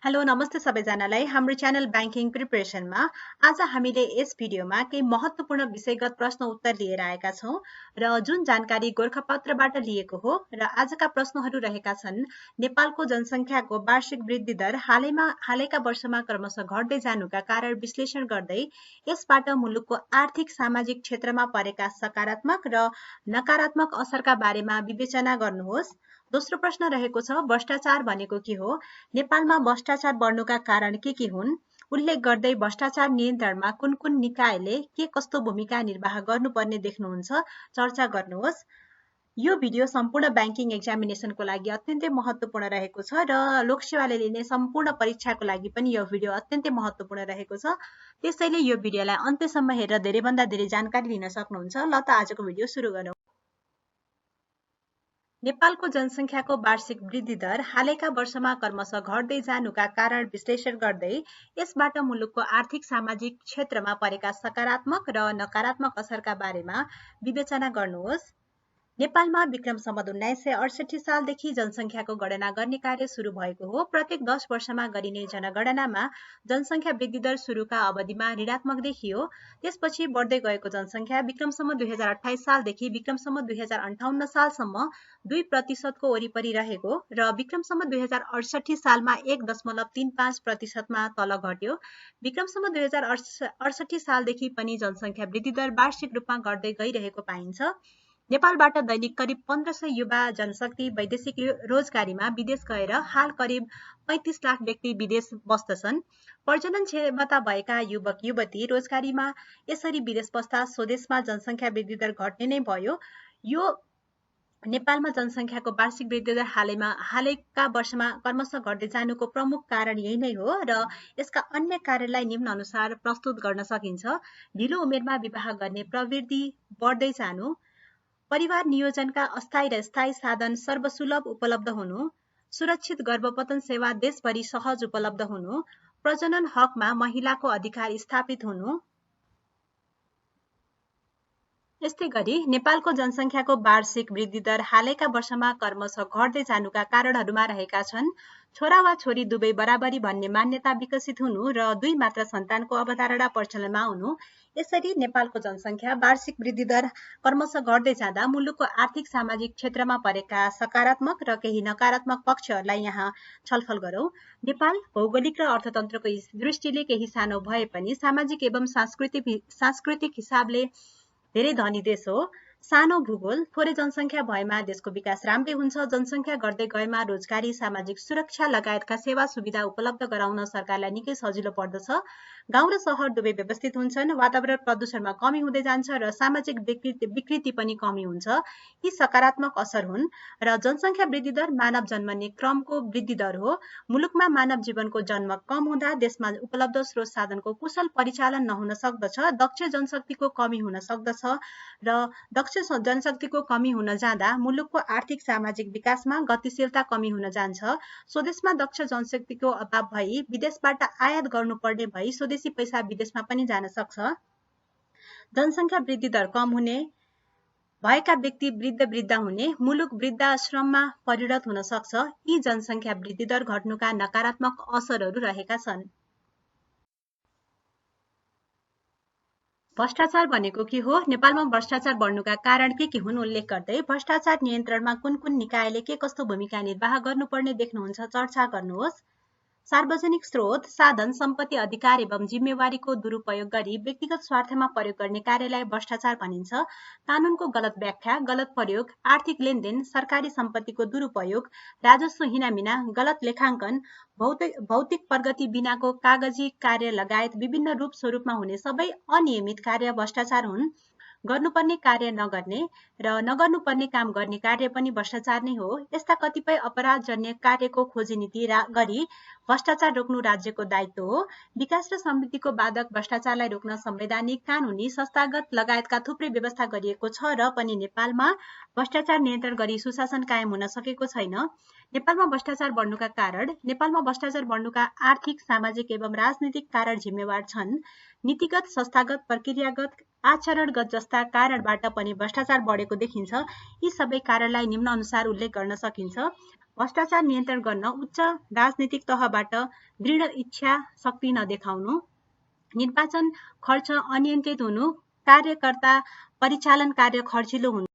Hello नमस्ते सबैजनालाई हाम्रो च्यानल ब्याङ्किङ प्रिपरेसनमा आज हामीले यस भिडियोमा केही महत्त्वपूर्ण विषयगत प्रश्न उत्तर लिएर आएका छौं र जुन जानकारी गोरखापत्रबाट लिएको हो र आजका प्रश्नहरू रहेका छन्। नेपालको जनसङ्ख्याको वार्षिक वृद्धि दर हालैका वर्षमा क्रमशः घट्दै जानुका कारण विश्लेषण गर्दै यसबाट मुलुकको आर्थिक सामाजिक क्षेत्रमा परेका सकारात्मक र नकारात्मक असरका बारेमा विवेचना गर्नुहोस्। दोस्रो प्रश्न रहेको छ, भ्रष्टाचार भनेको के हो? नेपालमा भ्रष्टाचार बढ्नुका कारण के हुन्? उल्लेख गर्दै भ्रष्टाचार नियन्त्रणमा कुन कुन निकायले के कस्तो भूमिका निर्वाह गर्नुपर्ने देख्नुहुन्छ? चर्चा गर्नुहोस्। यो भिडियो सम्पूर्ण ब्याङ्किङ एक्जामिनेसनको लागि अत्यन्तै महत्त्वपूर्ण रहेको छ र लोकसेवाले लिने सम्पूर्ण परीक्षाको लागि पनि यो भिडियो अत्यन्तै महत्त्वपूर्ण रहेको छ। त्यसैले यो भिडियोलाई अन्त्यसम्म हेरेर धेरैभन्दा धेरै जानकारी लिन सक्नुहुन्छ। ल त आजको भिडियो सुरु गरौँ। नेपालको जनसङ्ख्याको वार्षिक वृद्धि दर हालैका वर्षमा क्रमशः घट्दै जानुका कारण विश्लेषण गर्दै यसबाट मुलुकको आर्थिक सामाजिक क्षेत्रमा परेका सकारात्मक र नकारात्मक असरका बारेमा विवेचना गर्नुहोस्। नेपालमा विक्रम सम्वत 1968 सालदेखि जनसङ्ख्याको गणना गर्ने कार्य सुरु भएको हो। प्रत्येक 10 वर्षमा गरिने जनगणनामा जनसङ्ख्या वृद्धि दर सुरुका अवधिमा ऋणात्मक देखियो। त्यसपछि बढ्दै गएको जनसङ्ख्या विक्रम सम्वत 2028 सालदेखि विक्रम सम्वत 2058 सालसम्म 2% को वरिपरि रहेको र विक्रम सम्वत 2068 सालमा 1.35% तल घट्यो। विक्रम सम्वत 2068 सालदेखि पनि जनसङ्ख्या वृद्धि दर वार्षिक रूपमा घट्दै गइरहेको पाइन्छ। नेपालबाट दैनिक करिब 1500 युवा जनशक्ति वैदेशिक रोजगारीमा विदेश गएर हाल करिब 35 लाख व्यक्ति विदेश बस्दछन्। प्रजनन क्षमता भएका युवक युवती रोजगारीमा यसरी विदेश बस्दा स्वदेशमा जनसङ्ख्या वृद्धि दर घट्ने नै भयो। यो नेपालमा जनसङ्ख्याको वार्षिक वृद्धि दर हालैका वर्षमा क्रमशः घट्दै जानुको प्रमुख कारण यही नै हो र यसका अन्य कार्यलाई निम्न अनुसार प्रस्तुत गर्न सकिन्छ। ढिलो उमेरमा विवाह गर्ने प्रवृत्ति बढ्दै जानु, परिवार नियोजनका अस्थायी र स्थायी साधन सर्वसुलभ उपलब्ध हुनु, सुरक्षित गर्भपतन सेवा देशभरि सहज उपलब्ध हुनु, प्रजनन हकमा महिलाको अधिकार स्थापित हुनु। यस्तै गरी नेपालको जनसङ्ख्याको वार्षिक वृद्धि दर हालैका वर्षमा क्रमशः घट्दै जानुका कारणहरूमा रहेका छन्। छोरा वा छोरी दुवै बराबरी भन्ने मान्यता विकसित हुनु र दुई मात्र सन्तानको अवधारणा प्रचलनमा आउनु। यसरी नेपालको जनसङ्ख्या वार्षिक वृद्धि दर क्रमशः घट्दै जाँदा मुलुकको आर्थिक सामाजिक क्षेत्रमा परेका सकारात्मक र केही नकारात्मक पक्षहरूलाई यहाँ छलफल गरौँ। नेपाल भौगोलिक र अर्थतन्त्रको दृष्टिले केही सानो भए पनि सामाजिक एवं सांस्कृतिक हिसाबले धेरै धनी देश हो। सानो भूगोल, थोरै जनसङ्ख्या भएमा देशको विकास राम्रै हुन्छ। जनसङ्ख्या गर्दै गएमा रोजगारी, सामाजिक सुरक्षा लगायतका सेवा सुविधा उपलब्ध गराउन सरकारलाई निकै सजिलो पर्दछ। गाउँ र शहर दुवै व्यवस्थित हुन्छन्। वातावरण प्रदूषणमा कमी हुँदै जान्छ र सामाजिक विकृति पनि कमी हुन्छ। यी सकारात्मक असर हुन् र जनसङ्ख्या वृद्धि दर मानव जन्मने क्रमको वृद्धि दर हो। मुलुकमा मानव जीवनको जन्म कम हुँदा देशमा उपलब्ध स्रोत साधनको कुशल परिचालन नहुन सक्दछ। दक्ष जनशक्तिको कमी हुन सक्दछ र दक्ष जनशक्तिको कमी हुन जाँदा मुलुकको आर्थिक सामाजिक विकासमा गतिशीलता कमी हुन जान्छ। स्वदेशमा दक्ष जनशक्तिको अभाव भई विदेशबाट आयात गर्नुपर्ने भई स्वदेशी पैसा विदेशमा पनि जान सक्छ। जनसङ्ख्या वृद्धि दर कम हुने भएका व्यक्ति वृद्ध हुने, मुलुक वृद्धाश्रममा परिणत हुन सक्छ। यी जनसङ्ख्या वृद्धि दर घट्नुका नकारात्मक असरहरू रहेका छन्। भ्रष्टाचार भनेको के हो? नेपालमा भ्रष्टाचार बढ्नुका कारण के हुन्? उल्लेख गर्दै भ्रष्टाचार नियन्त्रणमा कुन कुन निकायले के कस्तो भूमिका निर्वाह गर्नुपर्ने देख्नुहुन्छ? चर्चा गर्नुहोस्। सार्वजनिक स्रोत, साधन, सम्पत्ति, अधिकार एवं जिम्मेवारीको दुरुपयोग गरी व्यक्तिगत स्वार्थमा प्रयोग गर्ने कार्यलाई भ्रष्टाचार भनिन्छ। कानूनको गलत व्याख्या, गलत प्रयोग, आर्थिक लेनदेन, सरकारी सम्पत्तिको दुरुपयोग, राजस्व हिनामिना, गलत लेखाङ्कन, भौतिक प्रगति बिनाको कागजी कार्य लगायत विभिन्न रूप स्वरूपमा हुने सबै अनियमित कार्य भ्रष्टाचार हुन्। गर्नुपर्ने कार्य नगर्ने र नगर्नुपर्ने काम गर्ने कार्य पनि भ्रष्टाचार नै हो। यस्ता कतिपय अपराधजन्य कार्यको खोजी नीति गरी भ्रष्टाचार रोक्नु राज्यको दायित्व हो। विकास र समृद्धिको बाधक भ्रष्टाचारलाई रोक्न संवैधानिक, कानूनी, संस्थागत लगायतका थुप्रै व्यवस्था गरिएको छ र पनि नेपालमा भ्रष्टाचार नियन्त्रण गरी सुशासन कायम हुन सकेको छैन। नेपालमा भ्रष्टाचार बढ्नुका कारण, नेपालमा भ्रष्टाचार बढ्नुका आर्थिक, सामाजिक एवं राजनीतिक कारण जिम्मेवार छन्। नीतिगत, संस्थागत, प्रक्रियागत, आचरणगत जस्ता कारणबाट पनि भ्रष्टाचार बढेको देखिन्छ। यी सबै कारणलाई निम्न अनुसार उल्लेख गर्न सकिन्छ। भ्रष्टाचार नियन्त्रण गर्न उच्च राजनीतिक तहबाट दृढ इच्छा शक्ति नदेखाउनु, निर्वाचन खर्च अनियन्त्रित हुनु, कार्यकर्ता परिचालन कार्य खर्चिलो हुनु।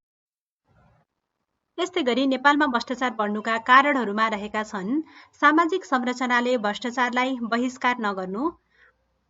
यस्तै गरी नेपालमा भ्रष्टाचार बढ्नुका कारणहरूमा रहेका छन् सामाजिक संरचनाले भ्रष्टाचारलाई बहिष्कार नगर्नु,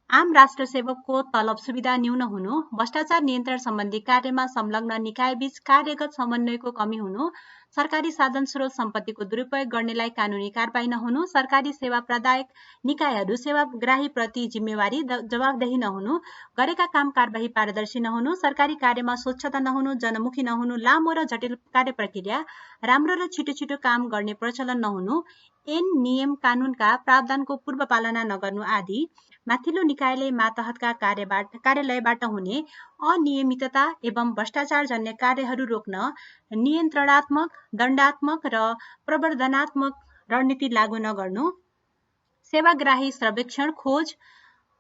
आम राष्ट्र सेवकको तलब सुविधा न्यून हुनु, भ्रष्टाचार नियन्त्रण सम्बन्धी कार्यमा संलग्न निकायबीच कार्यगत समन्वयको कमी हुनु, सरकारी साधन स्रोत सम्पत्तिको दुरुपयोग गर्नेलाई कानुनी कारबाही नहुनु, सरकारी सेवा प्रदायक निकायहरू सेवाग्राहीप्रति जिम्मेवारी जवाबदेही नहुनु, गरेका काम कारबाही पारदर्शी नहुनु, सरकारी कार्यमा स्वच्छता नहुनु, जनमुखी नहुनु, लामो र जटिल कार्य प्रक्रिया, राम्रो र छिटो काम गर्ने प्रचलन नहुनु, ऐन नियम कानूनका प्रावधानको पूर्व पालना नगर्नु आदि माथिल्लो निकायले मातहतका कार्यालयबाट हुने अनियमितता एवं भ्रष्टाचारजन्य कार्यहरू रोक्न नियन्त्रणात्मक, दण्डात्मक र प्रवर्धनात्मक रणनीति लागू नगर्नु, सेवाग्राही सर्वेक्षण खोज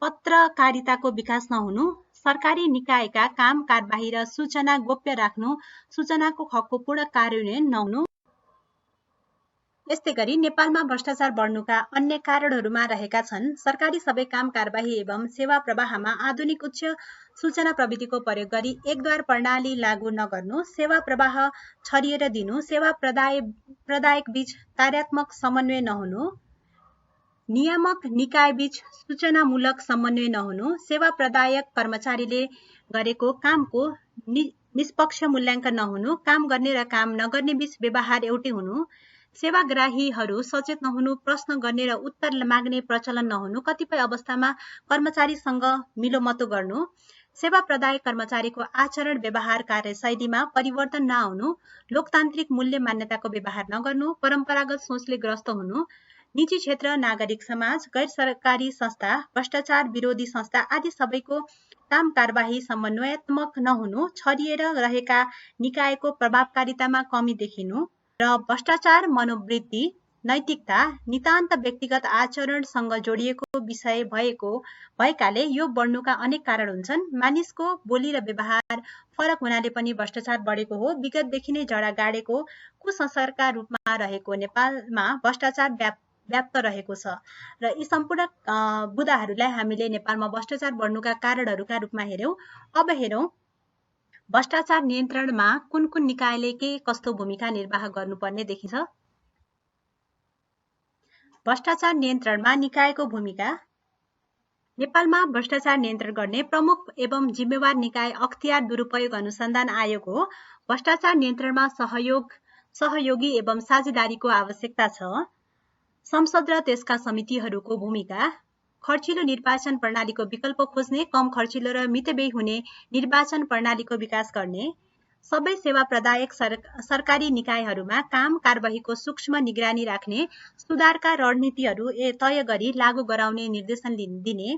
पत्रकारिताको विकास नहुनु, सरकारी निकायका काम कारबाही र सूचना गोप्य राख्नु, सूचनाको हकको पूर्ण कार्यान्वयन नहुनु। यस्तै गरी नेपालमा भ्रष्टाचार बढ्नुका अन्य कारणहरूमा रहेका छन् सरकारी सबै काम कारबाही एवं सेवा प्रवाहमा आधुनिक उच्च सूचना प्रविधिको प्रयोग गरी एकद्वार प्रणाली लागू नगर्नु, सेवा प्रवाह छरिएर दिनु, सेवा प्रदायक बीच कार्यात्मक समन्वय नहुनु, नियामक निकाय बीच सूचनामूलक समन्वय नहुनु, सेवा प्रदायक कर्मचारीले गरेको कामको निष्पक्ष मूल्याङ्कन नहुनु, काम गर्ने र काम नगर्ने बीच व्यवहार एउटै हुनु, सेवाग्राहीहरू सचेत नहुनु, प्रश्न गर्ने र उत्तर माग्ने प्रचलन नहुनु, कतिपय अवस्थामा कर्मचारीसँग मिलोमतो गर्नु, सेवा प्रदायक कर्मचारीको आचरण व्यवहार कार्यशैलीमा परिवर्तन नआउनु, लोकतान्त्रिक मूल्य मान्यताको व्यवहार नगर्नु, परम्परागत सोचले ग्रस्त हुनु, निजी क्षेत्र, नागरिक समाज, गैर सरकारी संस्था, भ्रष्टाचार विरोधी संस्था आदि सबैको काम कारबाही समन्वयात्मक नहुनु, छरिएर रहेका निकायको प्रभावकारितामा कमी देखिनु र भ्रष्टाचार मनोवृत्ति, नैतिकता, नितान्त व्यक्तिगत आचरणसँग जोडिएको विषय भएकाले यो बढ्नुका अनेक कारण हुन्छन्। मानिसको बोली र व्यवहार फरक हुनाले पनि भ्रष्टाचार बढेको हो। विगतदेखि नै जडा गाडेको कुसंस्कारका रूपमा रहेको नेपालमा भ्रष्टाचार व्याप्त रहेको छ र यी सम्पूर्ण बुदाहरूलाई हामीले नेपालमा भ्रष्टाचार बढ्नुका कारणहरूका रूपमा हेर्यौं। अब हेरौं भ्रष्टाचार नियन्त्रणमा कुन निकायले के कस्तो भूमिका निर्वाह गर्नुपर्ने देखिन्छ। भ्रष्टाचार नियन्त्रणमा निकायको भूमिका। नेपालमा भ्रष्टाचार नियन्त्रण गर्ने प्रमुख एवं जिम्मेवार निकाय अख्तियार दुरुपयोग अनुसन्धान आयोग हो। भ्रष्टाचार नियन्त्रणमा सहयोगी एवं साझेदारीको आवश्यकता छ। संसद र त्यसका समितिहरूको भूमिका। खर्चिलो निर्वाचन प्रणालीको विकल्प खोज्ने, कम खर्चिलो र मितव्ययी हुने निर्वाचन प्रणालीको विकास गर्ने, सबै सेवा प्रदायक सरकारी निकायहरूमा काम कारबाहीको सूक्ष्म निगरानी राख्ने, सुधारका रणनीतिहरू तय गरी लागू गराउने निर्देशन दिने,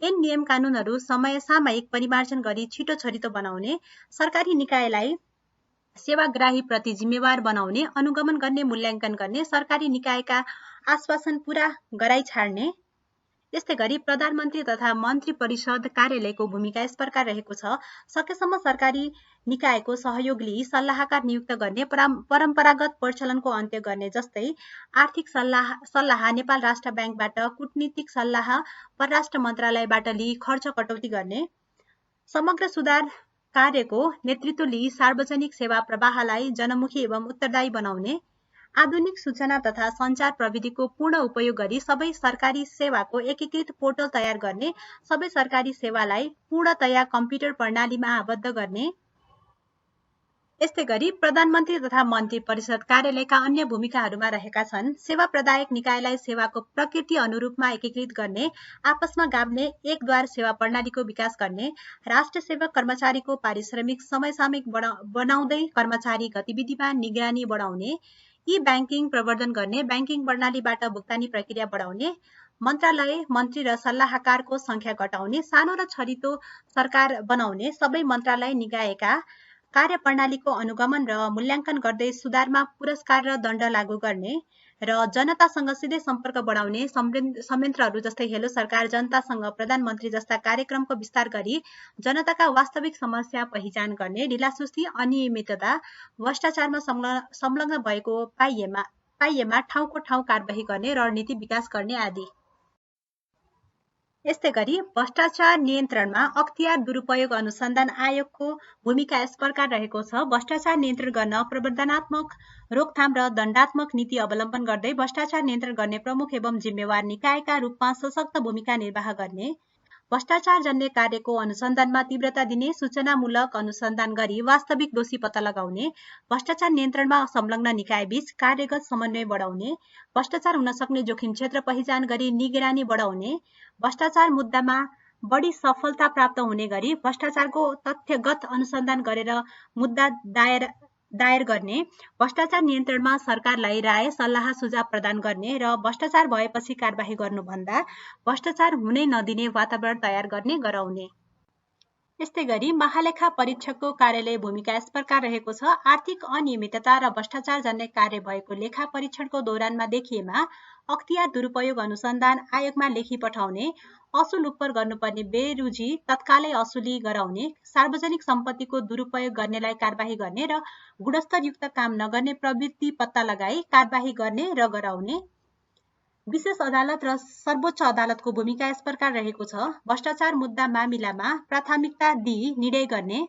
ऐन नियम कानूनहरू सामयिक परिमार्जन गरी छिटो छरितो बनाउने, सरकारी निकायलाई सेवाग्राही प्रति जिम्मेवार बनाउने, अनुगमन गर्ने, मूल्याङ्कन गर्ने, सरकारी निकायका आश्वासन पूरा गराइ छाड्ने। यस्तै गरी प्रधानमन्त्री तथा मन्त्री परिषद कार्यालयको भूमिका यस प्रकार रहेको छ। सकेसम्म सरकारी निकायको सहयोग लिई सल्लाहकार नियुक्त गर्ने, परम्परागत प्रचलनको अन्त्य गर्ने, जस्तै आर्थिक सल्लाह नेपाल राष्ट्र ब्याङ्कबाट, कूटनीतिक सल्लाह परराष्ट्र मन्त्रालयबाट लिई खर्च कटौती गर्ने, समग्र सुधार कार्यको नेतृत्व लिई सार्वजनिक सेवा प्रवाहलाई जनमुखी एवं उत्तरदायी बनाउने, आधुनिक सूचना तथा सञ्चार प्रविधिको पूर्ण उपयोग गरी सबै सरकारी सेवाको एकीकृत पोर्टल तयार गर्ने, सबै सरकारी सेवालाई पूर्णतया कम्प्युटर प्रणालीमा आबद्ध गर्ने। यस्तै गरी प्रधानमन्त्री तथा मन्त्री परिषद कार्यालयका अन्य भूमिकाहरूमा रहेका छन् सेवा प्रदायक निकायलाई सेवाको प्रकृति अनुरूपमा एकीकृत गर्ने, आपसमा गाभ्ने एकद्वार सेवा प्रणालीको विकास गर्ने, राष्ट्र सेवक कर्मचारीको पारिश्रमिक समयसामयिक बनाउँदै कर्मचारी गतिविधिमा निगरानी बढाउने, ई ब्याङ्किङ प्रवर्धन गर्ने, ब्याङ्किङ प्रणालीबाट भुक्तानी प्रक्रिया बढाउने, मन्त्रालय, मन्त्री र सल्लाहकारको संख्या घटाउने, सानो र छरितो सरकार बनाउने, सबै मन्त्रालय निकायका कार्यप्रणालीको अनुगमन र मूल्याङ्कन गर्दै सुधारमा पुरस्कार र दण्ड लागू गर्ने र जनतासँग सिधै सम्पर्क बढाउने, संयन्त्रहरू जस्तै हेलो सरकार, जनतासँग प्रधानमन्त्री जस्ता कार्यक्रमको विस्तार गरी जनताका वास्तविक समस्या पहिचान गर्ने, ढिलासुस्ती, अनियमितता, भ्रष्टाचारमा संलग्न भएको पाइएमा ठाउँको ठाउँ कारबाही गर्ने रणनीति विकास गर्ने आदि। यस्तै गरी भ्रष्टाचार नियन्त्रणमा अख्तियार दुरुपयोग अनुसन्धान आयोगको भूमिका यस प्रकार रहेको छ। भ्रष्टाचार नियन्त्रण गर्न प्रवर्धनात्मक, रोकथाम र दण्डात्मक नीति अवलम्बन गर्दै भ्रष्टाचार नियन्त्रण गर्ने प्रमुख एवं जिम्मेवार निकायका रूपमा सशक्त भूमिका निर्वाह गर्ने, भ्रष्टाचार जन्य कार्यको अनुसन्धानमा तीव्रता दिने, सूचनामूलक अनुसन्धान गरी वास्तविक दोषी पत्ता लगाउने, भ्रष्टाचार नियन्त्रणमा संलग्न निकायबीच कार्यगत समन्वय बढाउने, भ्रष्टाचार हुन सक्ने जोखिम क्षेत्र पहिचान गरी निगरानी बढाउने, भ्रष्टाचार मुद्दामा बढी सफलता प्राप्त हुने गरी भ्रष्टाचारको तथ्यगत अनुसन्धान गरेर मुद्दा दायर गर्ने, भ्रष्टाचार नियन्त्रणमा सरकारलाई राय, सल्लाह, सुझाव प्रदान गर्ने र भ्रष्टाचार भएपछि कारबाही गर्नुभन्दा भ्रष्टाचार हुनै नदिने वातावरण तयार गर्ने गराउने। यस्तै गरी महालेखा परीक्षकको कार्यालय भूमिका यस प्रकार रहेको छ। आर्थिक अनियमितता र भ्रष्टाचार जन्य कार्य भएको लेखा परीक्षणको दौरानमा देखिएमा अख्तियार दुरुपयोग अनुसन्धान आयोगमा लेखी पठाउने, असुल उपर गर्नुपर्ने बेरुजी तत्कालै असुली गराउने, सार्वजनिक सम्पत्तिको दुरुपयोग गर्नेलाई कारबाही गर्ने र गुणस्तरयुक्त काम नगर्ने प्रवृत्ति पत्ता लगाई कारबाही गर्ने र गराउने। विशेष अदालत र सर्वोच्च अदालतको भूमिका यस प्रकार रहेको छ। भ्रष्टाचार मुद्दा मामिलामा प्राथमिकता दिई निर्णय गर्ने,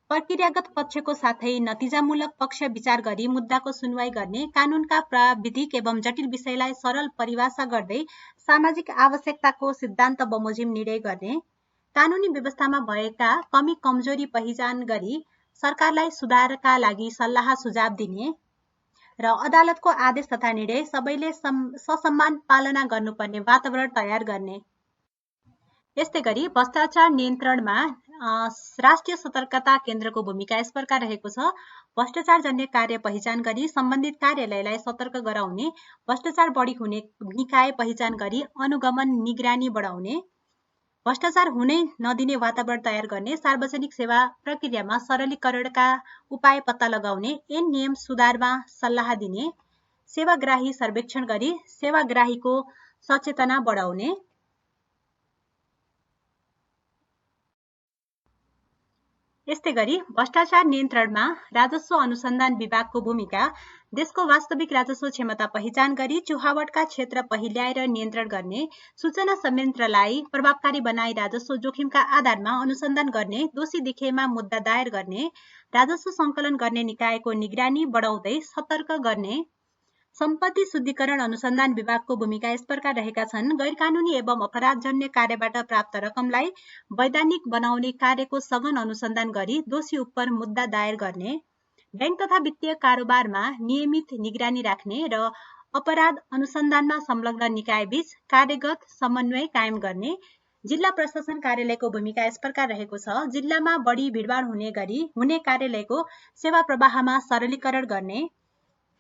प्रक्रियागत पक्षको साथै नतिजामूलक पक्ष विचार गरी मुद्दाको सुनवाई गर्ने, कानूनका प्राविधिक एवं जटिल विषयलाई सरल परिभाषा गर्दै सामाजिक आवश्यकताको सिद्धान्त बमोजिम निर्णय गर्ने, कानूनी व्यवस्थामा भएका कमी कमजोरी पहिचान गरी सरकारलाई सुधारका लागि सल्लाह सुझाव दिने र अदालतको आदेश तथा निर्णय सबैले ससम्मान पालना गर्नुपर्ने वातावरण तयार गर्ने। यस्तै गरी भ्रष्टाचार नियन्त्रणमा राष्ट्रिय सतर्कता केन्द्रको भूमिका यस प्रकार रहेको छ। भ्रष्टाचार जन्य कार्य पहिचान गरी सम्बन्धित कार्यालयलाई सतर्क गराउने, भ्रष्टाचार बढी हुने निकाय पहिचान गरी अनुगमन निगरानी बढाउने, भ्रष्टाचार हुनै नदिने वातावरण तयार गर्ने, सार्वजनिक सेवा प्रक्रियामा सरलीकरणका उपाय पत्ता लगाउने, ऐन नियम सुधारमा सल्लाह दिने, सेवाग्राही सर्वेक्षण गरी सेवाग्राहीको सचेतना बढाउने। यस्तै गरी भ्रष्टाचार नियन्त्रणमा राजस्व अनुसन्धान विभागको भूमिका देशको वास्तविक राजस्व क्षमता पहिचान गरी चुहावटका क्षेत्र पहिल्याएर नियन्त्रण गर्ने, सूचना संयन्त्रलाई प्रभावकारी बनाई राजस्व जोखिमका आधारमा अनुसन्धान गर्ने, दोषी देखिएमा मुद्दा दायर गर्ने, राजस्व सङ्कलन गर्ने निकायको निगरानी बढाउँदै सतर्क गर्ने। सम्पत्ति शुद्धिकरण अनुसन्धान विभागको भूमिका यस प्रकार रहेका छन्। गैरकानूनी एवं अपराधजन्य कार्यबाट प्राप्त रकमलाई वैधानिक बनाउने कार्यको सघन अनुसन्धान गरी दोषी उपर मुद्दा दायर गर्ने, बैंक तथा वित्तीय कारोबारमा नियमित निगरानी राख्ने र अपराध अनुसन्धानमा संलग्न निकायबीच कार्यगत समन्वय कायम गर्ने। जिल्ला प्रशासन कार्यालयको भूमिका यस प्रकार रहेको छ। जिल्लामा बढी भिडभाड हुने कार्यालयको सेवा प्रवाहमा सरलीकरण गर्ने,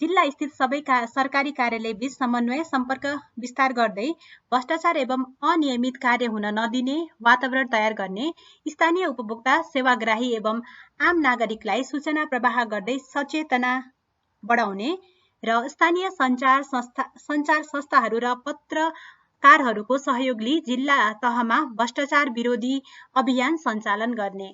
जिल्ला स्थित सबै सरकारी कार्यालय बीच समन्वय सम्पर्क विस्तार गर्दै भ्रष्टाचार एवं अनियमित कार्य हुन नदिने वातावरण तयार गर्ने, स्थानीय उपभोक्ता, सेवाग्राही एवं आम नागरिकलाई सूचना प्रवाह गर्दै सचेतना बढाउने र स्थानीय सञ्चार संस्थाहरू र पत्रकारहरूको सहयोग लिई जिल्ला तहमा भ्रष्टाचार विरोधी अभियान सञ्चालन गर्ने।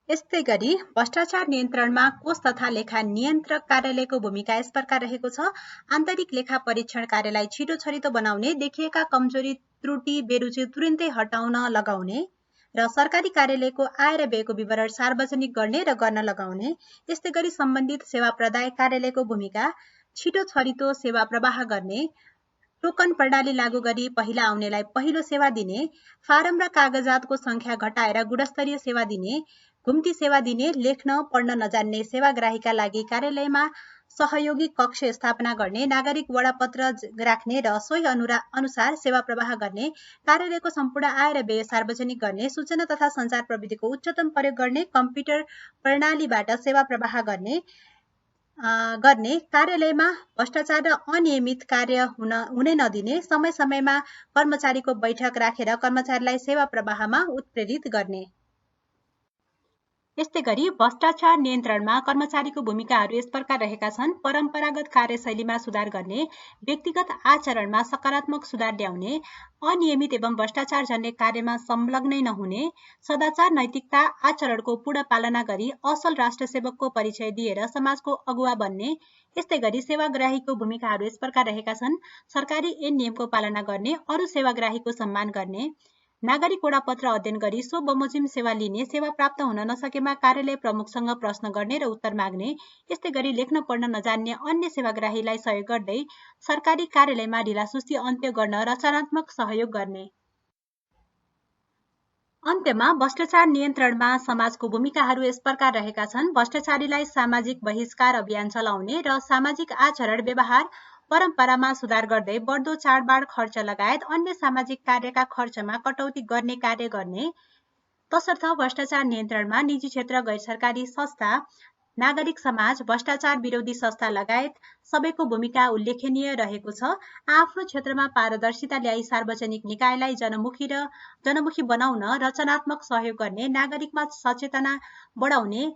यस्तै गरी भ्रष्टाचार नियन्त्रणमा कोष तथा लेखा नियन्त्रक कार्यालयको भूमिका यस प्रकार रहेको छ। आन्तरिक लेखा परीक्षण कार्यलाई छिटो छरितो बनाउने, देखिएका कमजोरी त्रुटि बेरुजी तुरुन्तै हटाउन लगाउने र सरकारी कार्यालयको आय र व्ययको विवरण सार्वजनिक गर्ने र गर्न लगाउने। यस्तै गरी सम्बन्धित सेवा प्रदायक कार्यालयको भूमिका छिटो छरितो सेवा प्रवाह गर्ने, टोकन प्रणाली लागू गरी पहिला आउनेलाई पहिलो सेवा दिने, फारम र कागजातको संख्या घटाएर गुणस्तरीय सेवा दिने, घुम्ती सेवा दिने, लेख्न पढ्न नजान्ने सेवाग्राहीका लागि कार्यालयमा सहयोगी कक्ष स्थापना गर्ने, नागरिक वडापत्र राख्ने र सोही अनुसार सेवा प्रवाह गर्ने, कार्यालयको सम्पूर्ण आय र व्यय सार्वजनिक गर्ने, सूचना तथा सञ्चार प्रविधिको उच्चतम प्रयोग गर्ने, कम्प्युटर प्रणालीबाट सेवा प्रवाह गर्ने, कार्यालयमा भ्रष्टाचार र अनियमित कार्य हुनै नदिने, समय समयमा कर्मचारीको बैठक राखेर कर्मचारीलाई सेवा प्रवाहमा उत्प्रेरित गर्ने। यस्तै गरी भ्रष्टाचार नियन्त्रणमा कर्मचारीको भूमिकाहरू यस प्रकार रहेका छन्। परम्परागत कार्यशैलीमा सुधार गर्ने, व्यक्तिगत आचरणमा सकारात्मक सुधार ल्याउने, अनियमित एवं भ्रष्टाचार जन्य कार्यमा संलग्नै नहुने, सदाचार नैतिकता आचरणको पूर्ण पालना गरी असल राष्ट्रसेवकको परिचय दिएर समाजको अगुवा बन्ने। यस्तै गरी सेवाग्राहीको भूमिकाहरू यस प्रकार रहेका छन्। सरकारी ऐन नियमको पालना गर्ने, अरू सेवाग्राहीको सम्मान गर्ने, नागरिक वडापत्र अध्ययन गरी सो बमोजिम सेवा लिने, सेवा प्राप्त हुन नसकेमा कार्यालय प्रमुखसँग प्रश्न गर्ने र उत्तर माग्ने। यस्तै गरी लेख्न पढ्न नजान्ने अन्य सेवाग्राहीलाई सहयोग गर्दै सरकारी कार्यालयमा ढिलासुस्ती अन्त्य गर्न रचनात्मक सहयोग गर्ने। अन्त्यमा भ्रष्टाचार नियन्त्रणमा समाजको भूमिकाहरू यस प्रकार रहेका छन्। भ्रष्टाचारीलाई सामाजिक बहिष्कार अभियान चलाउने र सामाजिक आचरण व्यवहार परम्परामा सुधार गर्दै बढ्दो चाडबाड खर्च लगायत अन्य सामाजिक कार्यका खर्चमा कटौती गर्ने कार्य गर्ने। तसर्थ भ्रष्टाचार नियन्त्रणमा निजी क्षेत्र, गैर सरकारी संस्था, नागरिक समाज, भ्रष्टाचार विरोधी संस्था लगायत सबैको भूमिका उल्लेखनीय रहेको छ। आफ्नो क्षेत्रमा पारदर्शिता ल्याई सार्वजनिक निकायलाई जनमुखी बनाउन रचनात्मक सहयोग गर्ने, नागरिकमा सचेतना बढाउने,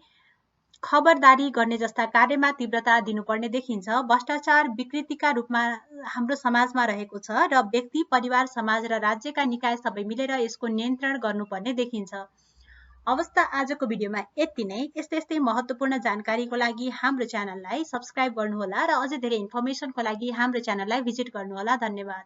खबरदारी गर्ने जस्ता कार्यमा तीव्रता दिनुपर्ने देखिन्छ। भ्रष्टाचार विकृतिका रूपमा हाम्रो समाजमा रहेको छ र व्यक्ति, परिवार, समाज र राज्यका निकाय सबै मिलेर यसको नियन्त्रण गर्नुपर्ने देखिन्छ। अवस्था आजको भिडियोमा यति नै। यस्तै महत्त्वपूर्ण जानकारीको लागि हाम्रो च्यानललाई सब्स्क्राइब गर्नुहोला र अझै धेरै इन्फर्मेसनको लागि हाम्रो च्यानललाई भिजिट गर्नुहोला। धन्यवाद।